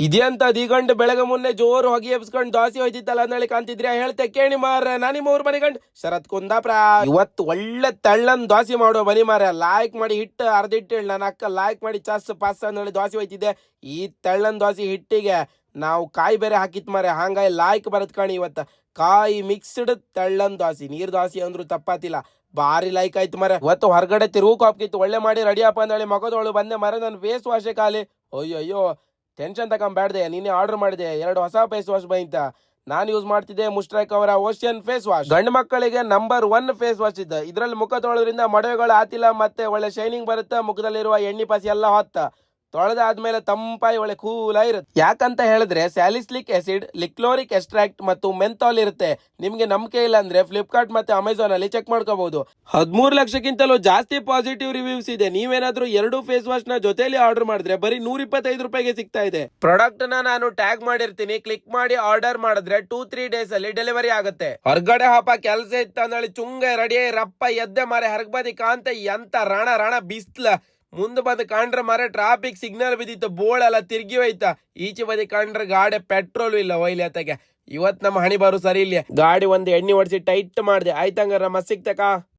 ಇದ್ಯಂತ ದಿಗಂಡ್ ಬೆಳಗ್ಗೆ ಮುನ್ನೆ ಜೋರು ಹೊಗೆ ಎಬ್ಸ್ಕೊಂಡ್ ದೋಸೆ ಹೋಯ್ತಿತ್ತಲ್ಲ ಅಂದೇಳಿ ಕಾಂತಿದ್ರಿ ಹೇಳ್ತೆ ಕೇಳಿ ಮಾರ ನಾನಿಮ್ಮ ಊರ್ ಮನೆಗಂಡ್ ಶರತ್ ಕುಂದಾಪ್ರ ಇವತ್ತು ಒಳ್ಳೆ ತಳ್ಳನ್ ದೋಸೆ ಮಾಡುವ ಬನಿ ಮಾರ ಲಾಯ್ಕ್ ಮಾಡಿ ಹಿಟ್ಟು ಅರ್ಧಿಟ್ಟು ನನ್ನ ಅಕ್ಕ ಲಾಯ್ಕ್ ಮಾಡಿ ಚಸ್ ಪಾಸ್ ಅಂದೇಳಿ ದೋಸೆ ಹೋಯ್ತಿದ್ದೆ. ಈ ತಳ್ಳನ್ ದೋಸೆ ಹಿಟ್ಟಿಗೆ ನಾವು ಕಾಯಿ ಬೇರೆ ಹಾಕಿತ್ ಮಾರ ಹಂಗಾಗಿ ಲಾಯ್ಕ್ ಬರತ್ ಕಾಣಿ ಇವತ್ತ ಕಾಯಿ ಮಿಕ್ಸ್ಡ್ ತಳ್ಳನ್ ದೋಸೆ ನೀರ್ ದೋಸೆ ಅಂದ್ರು ತಪ್ಪಾತಿಲ್ಲ ಬಾರಿ ಲೈಕ್ ಆಯ್ತು ಮರ. ಇವತ್ತು ಹೊರಗಡೆ ತಿರುಗು ಹಾಕಿತ್ತು ಒಳ್ಳೆ ಮಾಡಿ ರೆಡಿಯಪ್ಪ ಅಂದೇಳಿ ಮಗದೊಳು ಬಂದೆ ಮರ ನನ್ನ ಫೇಸ್ ವಾಶೇ ಖಾಲಿ. ಅಯ್ಯೋ ಟೆನ್ಷನ್ ತಗೊಂಬೇಡ್ದೆ ನಿನ್ನೆ ಆರ್ಡರ್ ಮಾಡಿದೆ 2 ಹೊಸ ಫೇಸ್ ವಾಶ್ ಬೈಂತ. ನಾನು ಯೂಸ್ ಮಾಡ್ತಿದ್ದೆ ಮುಸ್ಟ್ರೈಕ್ ಅವರ ಓಷಿಯನ್ ಫೇಸ್ ವಾಶ್. ಗಂಡು ಮಕ್ಕಳಿಗೆ ನಂಬರ್ 1 ಫೇಸ್ ವಾಶ್ ಇದ್ದ. ಇದ್ರಲ್ಲಿ ಮುಖ ತೊಳೆದ್ರಿಂದ ಮೊಡವೆಗಳು ಆತಿಲ್ಲ ಮತ್ತೆ ಒಳ್ಳೆ ಶೈನಿಂಗ್ ಬರುತ್ತೆ. ಮುಖದಲ್ಲಿರುವ ಎಣ್ಣೆ ಪಾಸಿ ಎಲ್ಲ ಹೊತ್ತ ತೊಳೆದಾದ್ಮೇಲೆ ತಂಪಾಯಿ ಒಳ್ಳೆ ಕೂಲ ಇರುತ್ತೆ. ಯಾಕಂತ ಹೇಳಿದ್ರೆ ಸ್ಯಾಲಿಸಿಲಿಕ್ ಆಸಿಡ್, ಲಿಕ್ಲೋರಿಕ್ ಎಕ್ಸ್ಟ್ರಾಕ್ಟ್ ಮತ್ತು ಮೆಂಥಾಲ್ ಇರುತ್ತೆ. ನಿಮ್ಗೆ ನಂಬಿಕೆ ಇಲ್ಲ ಅಂದ್ರೆ ಫ್ಲಿಪ್ಕಾರ್ಟ್ ಮತ್ತೆ ಅಮೆಝಾನ್ ಅಲ್ಲಿ ಚೆಕ್ ಮಾಡ್ಕೋಬಹುದು. 13 ಲಕ್ಷಕ್ಕಿಂತಲೂ ಜಾಸ್ತಿ ಪಾಸಿಟಿವ್ ರಿವ್ಯೂಸ್ ಇದೆ. ನೀವೇನಾದ್ರೂ 2 ಫೇಸ್ ವಾಶ್ ನ ಜೊತೆಲಿ ಆರ್ಡರ್ ಮಾಡಿದ್ರೆ ಬರೀ 125 ರೂಪಾಯಿಗೆ ಸಿಗ್ತಾ ಇದೆ. ಪ್ರಾಡಕ್ಟ್ ನ ನಾನು ಟ್ಯಾಗ್ ಮಾಡಿರ್ತೀನಿ, ಕ್ಲಿಕ್ ಮಾಡಿ ಆರ್ಡರ್ ಮಾಡಿದ್ರೆ 2-3 ಡೇಸ್ ಅಲ್ಲಿ ಡೆಲಿವರಿ ಆಗುತ್ತೆ. ಹೊರಗಡೆ ಹಾಪ ಕೆಲಸ ಇತ್ತಂದೇಳಿ ಚುಂಗ ರೆಡಿ ರಪ್ಪ ಎದ್ದೆ ಮಾರೆ ಹರಗ್ಬದಿ ಕಾಂತ ಎಂತ ರಣ ಬಿಸ್ಲ ಮುಂದೆ ಬಂದು ಕಾಂಡ್ರೆ ಮಾರೆ ಟ್ರಾಫಿಕ್ ಸಿಗ್ನಲ್ ಬಿದ್ದಿತ್ತು ಬೋಳೆಲ್ಲ ತಿರ್ಗಿ ಹೋಯ್ತಾ. ಈಚೆ ಬದಿ ಕಾಂಡ್ರೆ ಗಾಡಿ ಪೆಟ್ರೋಲ್ ಇಲ್ಲ ಒಯ್ಲಿ ಅತ್ತಗೆ. ಇವತ್ ನಮ್ಮ ಹಣಿ ಬಾರು ಸರಿ ಇಲ್ಲ. ಗಾಡಿ ಒಂದು ಎಣ್ಣೆ ಹೊಡಿಸಿ ಟೈಟ್ ಮಾಡಿದೆ ಆಯ್ತಂಗಾರ ಮಸ್ತ್ ಸಿಗ್ತಕ.